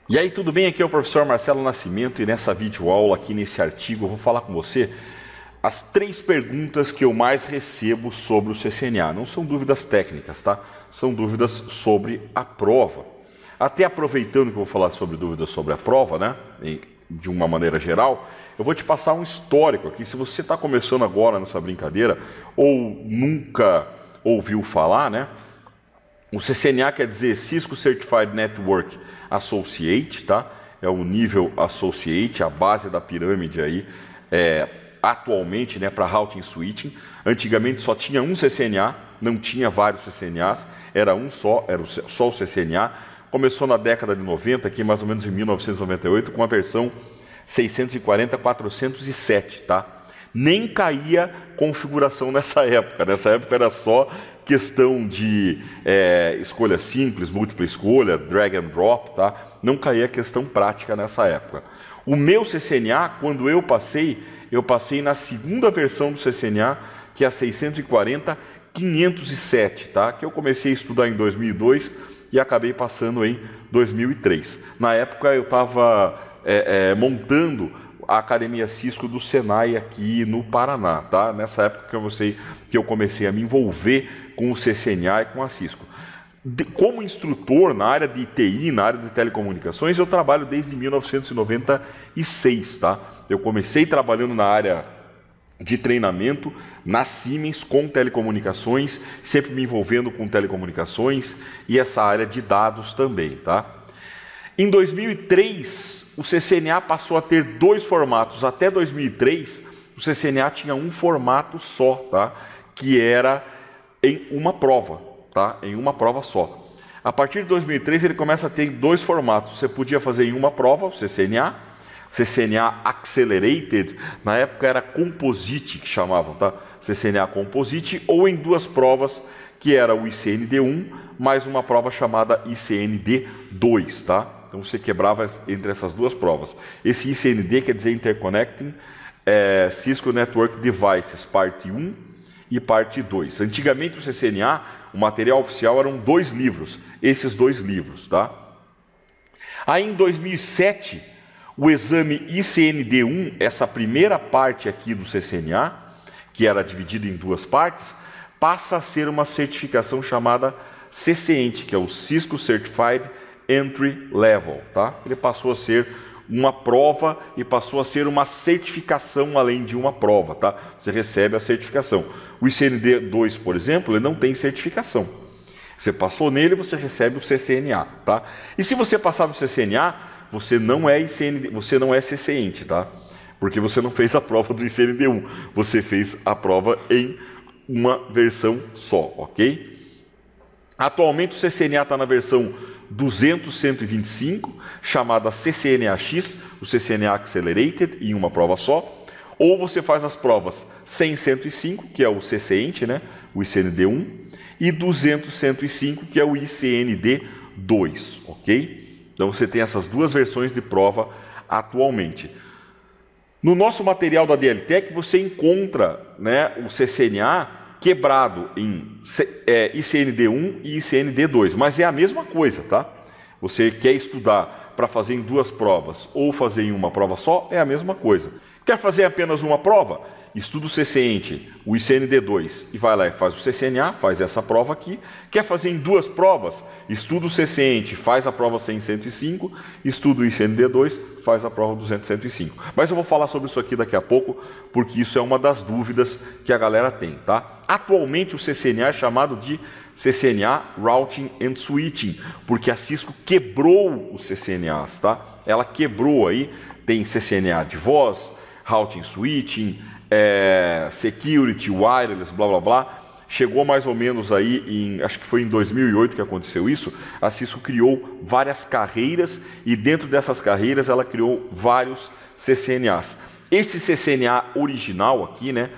E aí, tudo bem? Aqui é o professor Marcelo Nascimento e nessa videoaula, aqui nesse artigo, eu vou falar com você as 3 perguntas que eu mais recebo sobre o CCNA. Não são dúvidas técnicas, tá? São dúvidas sobre a prova. Até aproveitando que eu vou falar sobre dúvidas sobre a prova, né? De uma maneira geral, eu vou te passar um histórico aqui. Se você está começando agora nessa brincadeira ou nunca ouviu falar, né? O CCNA quer dizer Cisco Certified Network Associate, tá? É o nível Associate, a base da pirâmide aí, atualmente, né, para Routing Switching. Antigamente só tinha um CCNA, não tinha vários CCNAs, era um só, era só o CCNA. Começou na década de 90, aqui mais ou menos em 1998, com a versão 640.407, tá? Nem caía configuração nessa época. Nessa época era só questão de escolha simples, múltipla escolha, drag and drop, tá? Não caía questão prática nessa época. O meu CCNA, quando eu passei na segunda versão do CCNA, que é a 640.507, tá? Que eu comecei a estudar em 2002 e acabei passando em 2003. Na época eu estava montando a Academia Cisco do Senai aqui no Paraná, tá? Nessa época que eu comecei a me envolver com o CCNA e com a Cisco. Como instrutor na área de TI, na área de telecomunicações, eu trabalho desde 1996, tá? Eu comecei trabalhando na área de treinamento na Siemens com telecomunicações, sempre me envolvendo com telecomunicações e essa área de dados também, tá? Em 2003, o CCNA passou a ter 2 formatos. Até 2003, o CCNA tinha um formato só, tá? Que era em uma prova, tá? Em uma prova só. A partir de 2003, ele começa a ter 2 formatos. Você podia fazer em uma prova, o CCNA Accelerated, na época era Composite que chamavam, tá? CCNA Composite, ou em 2 provas, que era o ICND1, mais uma prova chamada ICND2, tá? Então você quebrava entre essas 2 provas. Esse ICND quer dizer Interconnecting Cisco Network Devices, parte 1 e parte 2. Antigamente o CCNA, o material oficial eram 2 livros, esses 2 livros, tá? Aí em 2007, o exame ICND1, essa primeira parte aqui do CCNA, que era dividido em 2 partes, passa a ser uma certificação chamada CCENT, que é o Cisco Certified Entry Level, tá? Ele passou a ser uma prova e passou a ser uma certificação além de uma prova, tá? Você recebe a certificação. O ICND2, por exemplo, ele não tem certificação. Você passou nele, você recebe o CCNA, tá? E se você passar no CCNA, você não é ICND, você não é CCENT, tá? Porque você não fez a prova do ICND1, você fez a prova em uma versão só, ok? Atualmente o CCNA está na versão 200.125, chamada CCNAX, o CCNA Accelerated, em uma prova só. Ou você faz as provas 100.105, que é o CCENT, né? O ICND1, e 200.105, que é o ICND2, ok? Então você tem essas 2 versões de prova atualmente. No nosso material da DLTech você encontra, né, o CCNA quebrado em ICND1 e ICND2, mas é a mesma coisa, tá? Você quer estudar para fazer em 2 provas ou fazer em uma prova só, é a mesma coisa. Quer fazer apenas uma prova? Estuda o CCENT, o ICND2 e vai lá e faz o CCNA, faz essa prova aqui. Quer fazer em 2 provas? Estuda o CCENT, faz a prova 100.105, estuda o ICND2, faz a prova 200.105. Mas eu vou falar sobre isso aqui daqui a pouco, porque isso é uma das dúvidas que a galera tem, tá? Atualmente o CCNA é chamado de CCNA Routing and Switching, porque a Cisco quebrou os CCNAs, tá? Ela quebrou aí, tem CCNA de voz, Routing Switching, Security, Wireless, blá blá blá. Chegou mais ou menos aí, acho que foi em 2008 que aconteceu isso. A Cisco criou várias carreiras e dentro dessas carreiras ela criou vários CCNAs. Esse CCNA original aqui, né,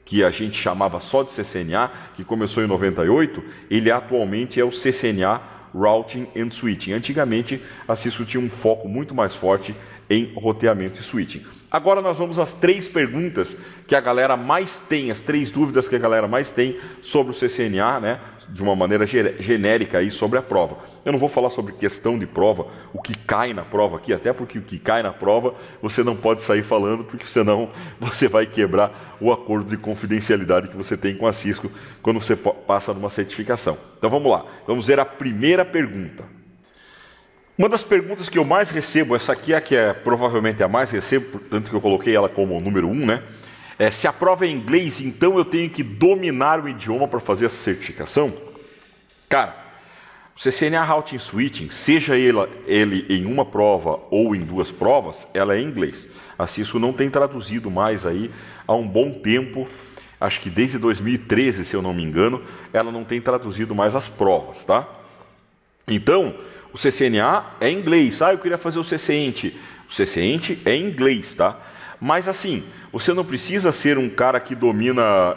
que a gente chamava só de CCNA, que começou em 98, ele atualmente é o CCNA Routing and Switching. Antigamente a Cisco tinha um foco muito mais forte em roteamento e switching. Agora nós vamos às 3 perguntas que a galera mais tem, as 3 dúvidas que a galera mais tem sobre o CCNA, né? De uma maneira genérica aí sobre a prova. Eu não vou falar sobre questão de prova, o que cai na prova aqui, até porque o que cai na prova você não pode sair falando, porque senão você vai quebrar o acordo de confidencialidade que você tem com a Cisco quando você passa numa certificação. Então vamos lá, vamos ver a primeira pergunta. Uma das perguntas que eu mais recebo, essa aqui é a que provavelmente a mais recebo, tanto que eu coloquei ela como número 1, né? Se a prova é em inglês, então eu tenho que dominar o idioma para fazer essa certificação? Cara, o CCNA Routing Switching, seja ele em uma prova ou em 2 provas, ela é em inglês. A Cisco não tem traduzido mais aí há um bom tempo, acho que desde 2013, se eu não me engano, ela não tem traduzido mais as provas, tá? Então, o CCNA é em inglês. Eu queria fazer o CCENT. O CCENT é em inglês, tá? Mas assim, você não precisa ser um cara que domina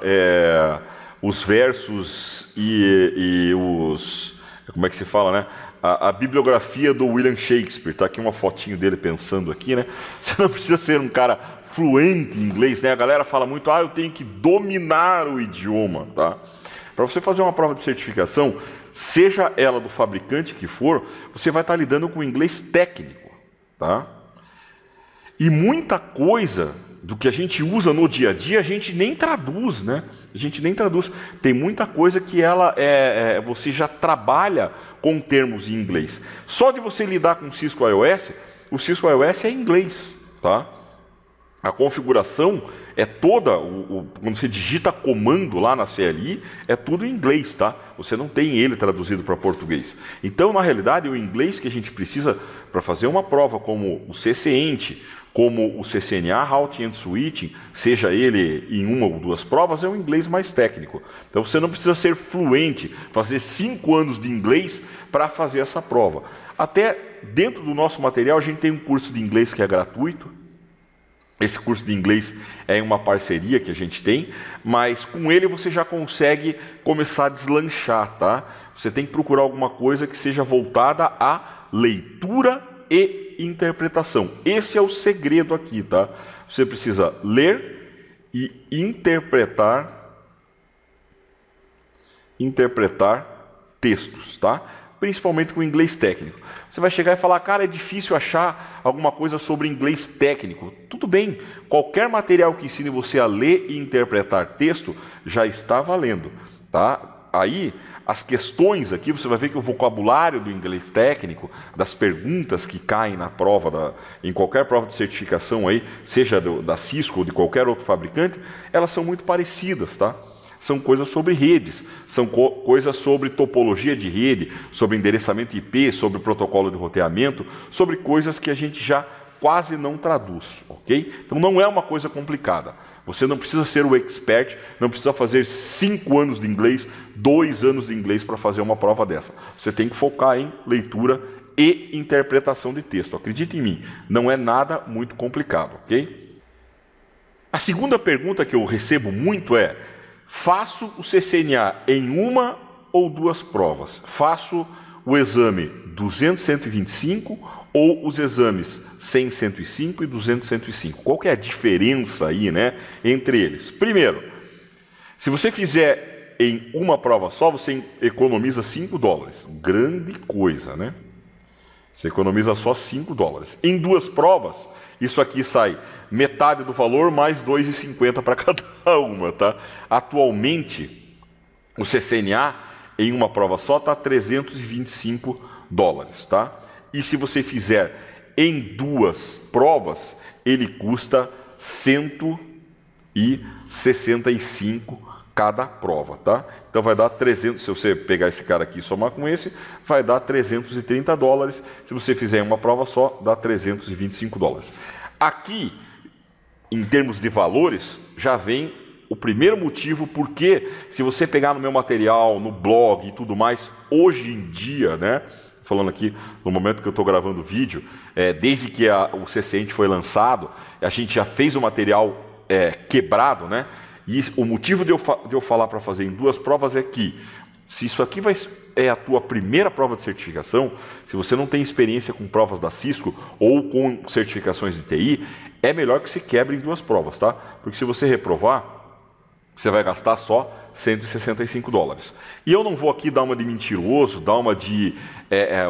os versos e os... Como é que se fala, né? A bibliografia do William Shakespeare. Tá aqui uma fotinho dele pensando aqui, né? Você não precisa ser um cara fluente em inglês, né? A galera fala muito, eu tenho que dominar o idioma, tá? Para você fazer uma prova de certificação, seja ela do fabricante que for, você vai estar lidando com inglês técnico, tá? E muita coisa do que a gente usa no dia a dia, a gente nem traduz, né? A gente nem traduz. Tem muita coisa que você já trabalha com termos em inglês. Só de você lidar com o Cisco iOS, o Cisco iOS é em inglês, tá? A configuração é toda, quando você digita comando lá na CLI, é tudo em inglês, tá? Você não tem ele traduzido para português. Então, na realidade, o inglês que a gente precisa para fazer uma prova como o CCENT, como o CCNA Routing and Switching, seja ele em 1 ou 2 provas, é um inglês mais técnico. Então, você não precisa ser fluente, fazer 5 anos de inglês para fazer essa prova. Até dentro do nosso material, a gente tem um curso de inglês que é gratuito. Esse curso de inglês é uma parceria que a gente tem, mas com ele você já consegue começar a deslanchar, tá? Você tem que procurar alguma coisa que seja voltada à leitura e interpretação. Esse é o segredo aqui, tá? Você precisa ler e interpretar textos, tá? Principalmente com inglês técnico. Você vai chegar e falar, cara, é difícil achar alguma coisa sobre inglês técnico. Tudo bem, qualquer material que ensine você a ler e interpretar texto já está valendo, tá? Aí, as questões aqui, você vai ver que o vocabulário do inglês técnico, das perguntas que caem na prova, em qualquer prova de certificação aí, seja da Cisco ou de qualquer outro fabricante, elas são muito parecidas, tá? São coisas sobre redes, são coisas sobre topologia de rede, sobre endereçamento IP, sobre protocolo de roteamento, sobre coisas que a gente já quase não traduz, ok? Então não é uma coisa complicada. Você não precisa ser o expert, não precisa fazer 5 anos de inglês, 2 anos de inglês para fazer uma prova dessa. Você tem que focar em leitura e interpretação de texto. Acredite em mim, não é nada muito complicado, ok? A segunda pergunta que eu recebo muito é: faço o CCNA em 1 ou 2 provas? Faço o exame 200-125 ou os exames 100-105 e 200-105? Qual que é a diferença aí, né, entre eles? Primeiro, se você fizer em uma prova só, você economiza $5. Grande coisa, né? Você economiza só $5. Em 2 provas, isso aqui sai metade do valor mais R$2,50 para cada uma, tá? Atualmente, o CCNA em uma prova só está $325, tá? E se você fizer em 2 provas, ele custa R$165 cada prova, tá? Então vai dar 300, se você pegar esse cara aqui e somar com esse, vai dar $330. Se você fizer em uma prova só, dá $325. Aqui, em termos de valores, já vem o primeiro motivo porque, se você pegar no meu material, no blog e tudo mais, hoje em dia, né? Falando aqui no momento que eu estou gravando o vídeo, desde que o CCENT foi lançado, a gente já fez o material quebrado, né? E o motivo de eu falar para fazer em 2 provas é que se isso aqui é a tua primeira prova de certificação, se você não tem experiência com provas da Cisco ou com certificações de TI, é melhor que você quebre em 2 provas, tá? Porque se você reprovar, você vai gastar só $165. E eu não vou aqui dar uma de mentiroso, dar uma de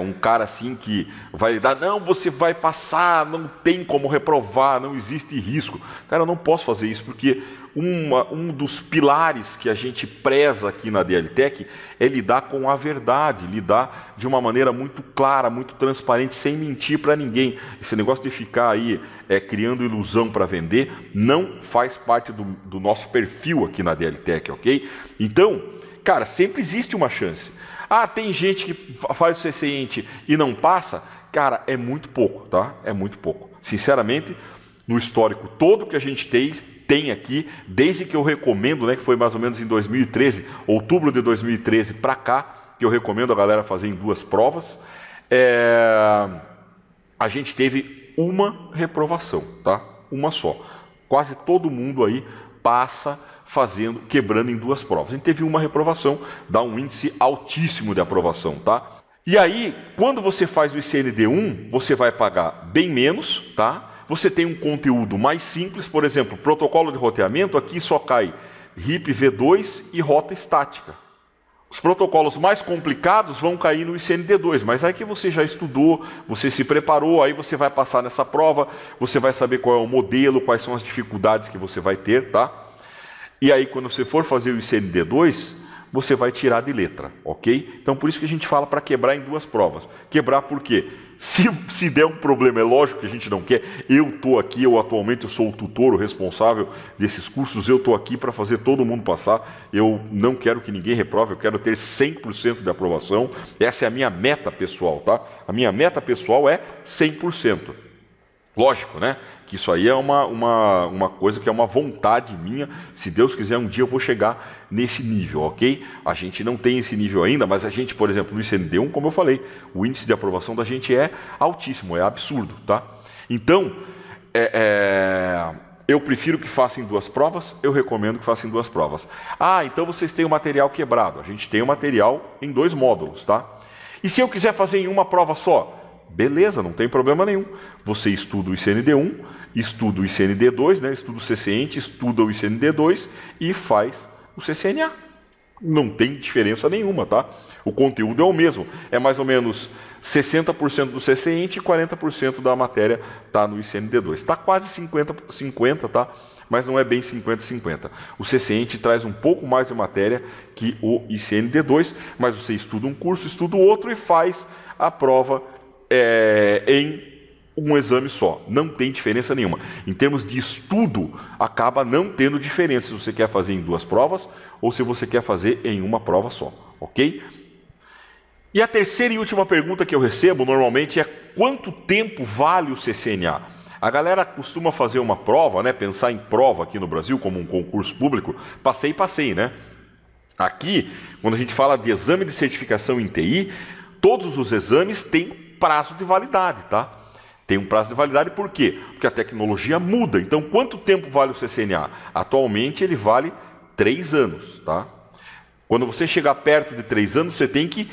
um cara assim que vai dar, não, você vai passar, não tem como reprovar, não existe risco. Cara, eu não posso fazer isso porque um dos pilares que a gente preza aqui na DLTech é lidar com a verdade, lidar de uma maneira muito clara, muito transparente, sem mentir para ninguém. Esse negócio de ficar aí criando ilusão para vender não faz parte do nosso perfil aqui na DLTech, ok? Então, cara, sempre existe uma chance. Ah, tem gente que faz o CCINT e não passa? Cara, é muito pouco, tá? É muito pouco. Sinceramente, no histórico todo que a gente tem aqui, desde que eu recomendo, né, que foi mais ou menos em 2013, outubro de 2013 para cá, que eu recomendo a galera fazer em 2 provas, a gente teve uma reprovação, tá? Uma só. Quase todo mundo aí passa quebrando em 2 provas. A gente teve uma reprovação, dá um índice altíssimo de aprovação, tá? E aí, quando você faz o ICND1, você vai pagar bem menos, tá? Você tem um conteúdo mais simples, por exemplo, protocolo de roteamento, aqui só cai RIP V2 e rota estática. Os protocolos mais complicados vão cair no ICND2, mas aí que você já estudou, você se preparou, aí você vai passar nessa prova, você vai saber qual é o modelo, quais são as dificuldades que você vai ter, tá? E aí, quando você for fazer o ICND2, você vai tirar de letra, ok? Então, por isso que a gente fala para quebrar em 2 provas. Quebrar por quê? Se der um problema, é lógico que a gente não quer. Eu estou aqui, atualmente eu sou o tutor, o responsável desses cursos, eu estou aqui para fazer todo mundo passar. Eu não quero que ninguém reprove, eu quero ter 100% de aprovação. Essa é a minha meta pessoal, tá? A minha meta pessoal é 100%. Lógico, né? Que isso aí é uma coisa que é uma vontade minha. Se Deus quiser, um dia eu vou chegar nesse nível, ok? A gente não tem esse nível ainda, mas a gente, por exemplo, no ICND1, como eu falei, o índice de aprovação da gente é altíssimo, é absurdo, tá? Então, eu prefiro que faça em 2 provas, eu recomendo que faça em 2 provas. Ah, então vocês têm o material quebrado. A gente tem o material em 2 módulos, tá? E se eu quiser fazer em uma prova só? Beleza, não tem problema nenhum. Você estuda o ICND1, estuda o ICND2, né? Estuda o CCINT, estuda o ICND2 e faz o CCNA. Não tem diferença nenhuma, tá? O conteúdo é o mesmo. É mais ou menos 60% do CCINT e 40% da matéria está no ICND2. Está quase 50-50, tá? Mas não é bem 50-50. O CCINT traz um pouco mais de matéria que o ICND2, mas você estuda um curso, estuda o outro e faz a prova em um exame só. Não tem diferença nenhuma. Em termos de estudo, acaba não tendo diferença se você quer fazer em 2 provas ou se você quer fazer em uma prova só, ok? E a terceira e última pergunta que eu recebo normalmente é: quanto tempo vale o CCNA? A galera costuma fazer uma prova, né? Pensar em prova aqui no Brasil como um concurso público, passei, né? Aqui, quando a gente fala de exame de certificação em TI, todos os exames têm prazo de validade, tá? Tem um prazo de validade por quê? Porque a tecnologia muda. Então, quanto tempo vale o CCNA? Atualmente ele vale 3 anos, tá? Quando você chegar perto de 3 anos, você tem que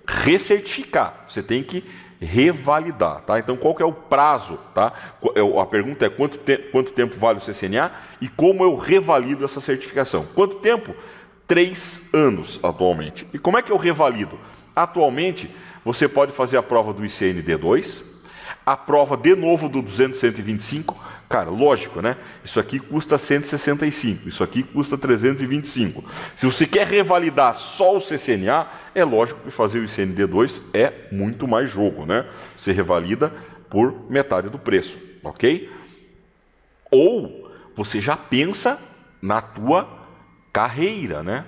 recertificar, você tem que revalidar, tá? Então, qual que é o prazo, tá? A pergunta é quanto tempo vale o CCNA e como eu revalido essa certificação. Quanto tempo? 3 anos atualmente. E como é que eu revalido? Atualmente, você pode fazer a prova do ICND2, a prova de novo do 200-125, cara, lógico, né? Isso aqui custa 165, isso aqui custa 325. Se você quer revalidar só o CCNA, é lógico que fazer o ICND2 é muito mais jogo, né? Você revalida por metade do preço, ok? Ou você já pensa na tua carreira, né?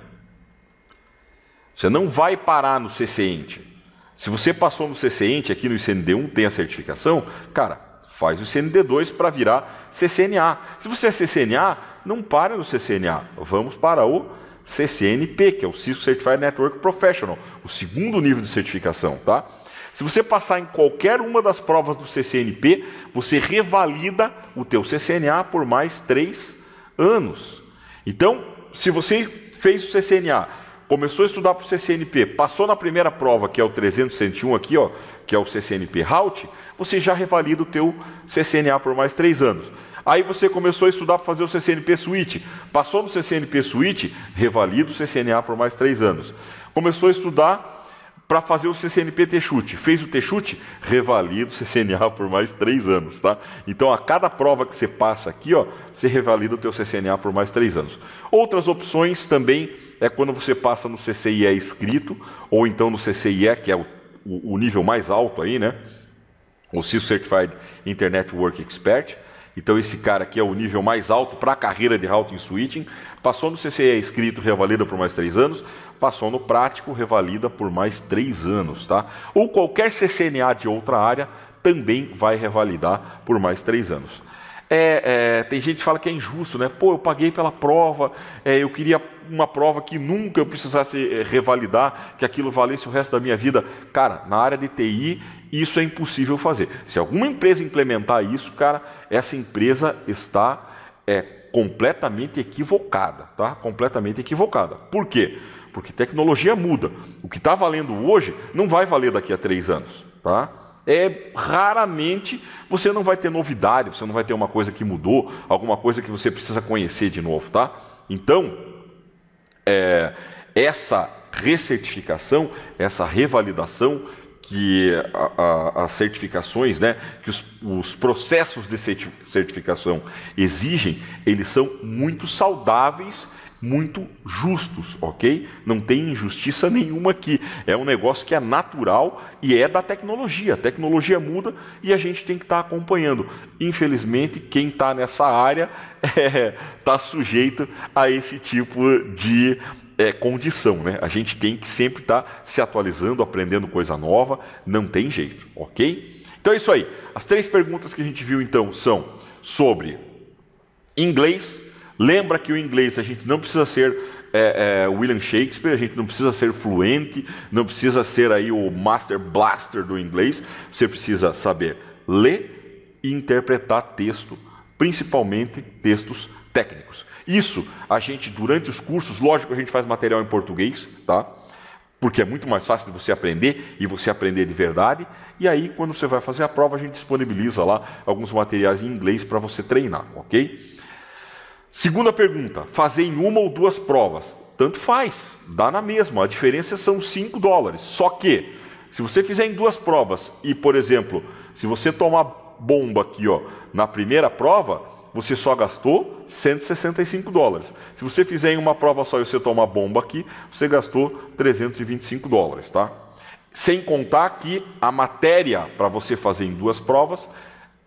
Você não vai parar no CCINT. Se você passou no CCINT, aqui no ICND1 tem a certificação, cara, faz o ICND2 para virar CCNA. Se você é CCNA, não para no CCNA. Vamos para o CCNP, que é o Cisco Certified Network Professional, o 2º nível de certificação, tá? Se você passar em qualquer uma das provas do CCNP, você revalida o teu CCNA por mais 3 anos. Então, se você fez o CCNA, começou a estudar para o CCNP, passou na primeira prova, que é o 301 aqui, ó, que é o CCNP Halt, você já revalida o teu CCNA por mais 3 anos. Aí você começou a estudar para fazer o CCNP Suite, passou no CCNP Suite, revalida o CCNA por mais 3 anos. Começou a estudar para fazer o CCNP Techute, fez o Techute, revalida o CCNA por mais 3 anos, tá? Então, a cada prova que você passa aqui, ó, você revalida o teu CCNA por mais 3 anos. Outras opções também é quando você passa no CCIE escrito, ou então no CCIE, que é o nível mais alto aí, né? O Cisco Certified Internet Work Expert. Então esse cara aqui é o nível mais alto para a carreira de Routing Switching. Passou no CCIE escrito, revalida por mais 3 anos. Passou no prático, revalida por mais 3 anos, tá? Ou qualquer CCNA de outra área também vai revalidar por mais 3 anos. Tem gente que fala que é injusto, né? Pô, eu paguei pela prova, eu queria uma prova que nunca eu precisasse revalidar, que aquilo valesse o resto da minha vida. Cara, na área de TI, isso é impossível fazer. Se alguma empresa implementar isso, cara, essa empresa está completamente equivocada, tá? Completamente equivocada. Por quê? Porque tecnologia muda. O que está valendo hoje não vai valer daqui a 3 anos, tá? Raramente você não vai ter novidade, você não vai ter uma coisa que mudou, alguma coisa que você precisa conhecer de novo, tá? Então, essa recertificação, essa revalidação, que as certificações, né, que os processos de certificação exigem, eles são muito saudáveis, muito justos, ok? Não tem injustiça nenhuma aqui. É um negócio que é natural e é da tecnologia. A tecnologia muda e a gente tem que estar acompanhando. Infelizmente, quem está nessa área está sujeito a esse tipo de condição, né? A gente tem que sempre estar se atualizando, aprendendo coisa nova, não tem jeito, ok? Então é isso aí. As 3 perguntas que a gente viu então são sobre inglês. Lembra que o inglês a gente não precisa ser William Shakespeare, a gente não precisa ser fluente, não precisa ser aí o Master Blaster do inglês. Você precisa saber ler e interpretar texto, principalmente textos técnicos. Isso a gente, durante os cursos, lógico, a gente faz material em português, tá? Porque é muito mais fácil de você aprender e você aprender de verdade. E aí, quando você vai fazer a prova, a gente disponibiliza lá alguns materiais em inglês para você treinar, ok? Segunda pergunta, fazer em 1 ou 2 provas. Tanto faz, dá na mesma, a diferença são $5. Só que, se você fizer em 2 provas e, por exemplo, se você tomar bomba aqui, ó, na primeira prova, você só gastou $165. Se você fizer em uma prova só e você tomar bomba aqui, você gastou $325, tá? Sem contar que a matéria para você fazer em 2 provas,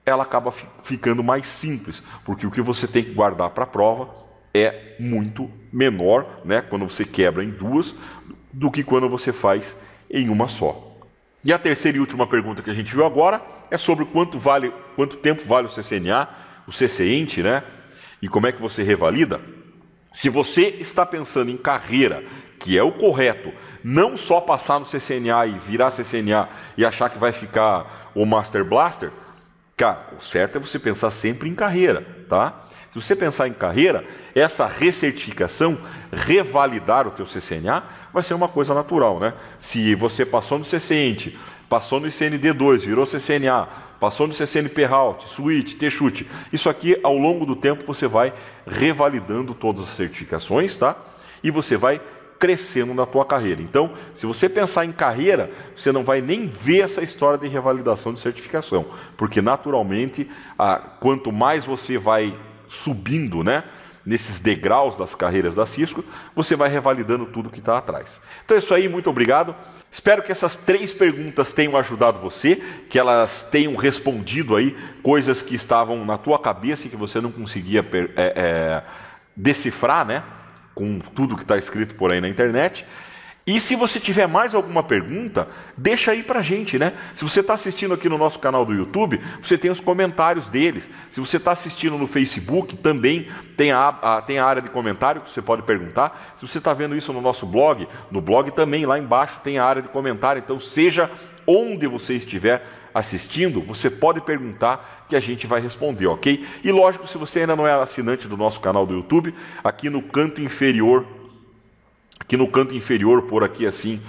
ela acaba ficando mais simples, porque o que você tem que guardar para a prova é muito menor, né, quando você quebra em 2, do que quando você faz em uma só. E a terceira e última pergunta que a gente viu agora é sobre quanto tempo vale o CCNA, o CCENT, né, e como é que você revalida. Se você está pensando em carreira, que é o correto, não só passar no CCNA e virar CCNA e achar que vai ficar o Master Blaster, cara, o certo é você pensar sempre em carreira, tá? Se você pensar em carreira, essa recertificação, revalidar o teu CCNA, vai ser uma coisa natural, né? Se você passou no CCENT, passou no ICND2, virou CCNA, passou no CCNP Halt, Switch, Techute, isso aqui, ao longo do tempo, você vai revalidando todas as certificações, tá? E você vai crescendo na tua carreira. Então, se você pensar em carreira, você não vai nem ver essa história de revalidação de certificação, porque naturalmente, quanto mais você vai subindo, né, nesses degraus das carreiras da Cisco, você vai revalidando tudo que está atrás. Então é isso aí, muito obrigado. Espero que essas 3 perguntas tenham ajudado você, que elas tenham respondido aí coisas que estavam na tua cabeça e que você não conseguia decifrar, né, com tudo que está escrito por aí na internet. E se você tiver mais alguma pergunta, deixa aí pra gente, né? Se você está assistindo aqui no nosso canal do YouTube, você tem os comentários deles. Se você está assistindo no Facebook, também tem a área de comentário que você pode perguntar. Se você está vendo isso no nosso blog, no blog também, lá embaixo tem a área de comentário. Então, seja onde você estiver assistindo, você pode perguntar que a gente vai responder, ok? E lógico, se você ainda não é assinante do nosso canal do YouTube, aqui no canto inferior Aqui no canto inferior, por aqui assim,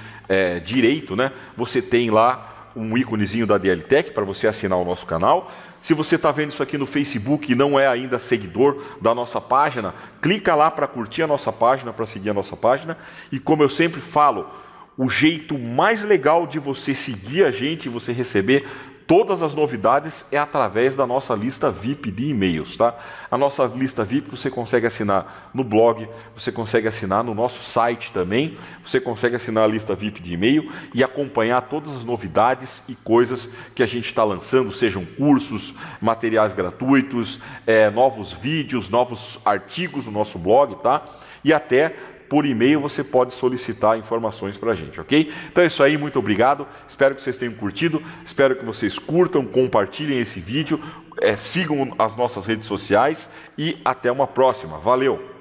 direito, né, você tem lá um íconezinho da DLTech para você assinar o nosso canal. Se você está vendo isso aqui no Facebook e não é ainda seguidor da nossa página, clica lá para curtir a nossa página, para seguir a nossa página. E como eu sempre falo, o jeito mais legal de você seguir a gente e você receber todas as novidades é através da nossa lista VIP de e-mails, tá? A nossa lista VIP você consegue assinar no blog, você consegue assinar no nosso site também, você consegue assinar a lista VIP de e-mail e acompanhar todas as novidades e coisas que a gente está lançando, sejam cursos, materiais gratuitos, novos vídeos, novos artigos no nosso blog, tá? E até por e-mail você pode solicitar informações para a gente, ok? Então é isso aí, muito obrigado, espero que vocês tenham curtido, espero que vocês curtam, compartilhem esse vídeo, sigam as nossas redes sociais e até uma próxima, valeu!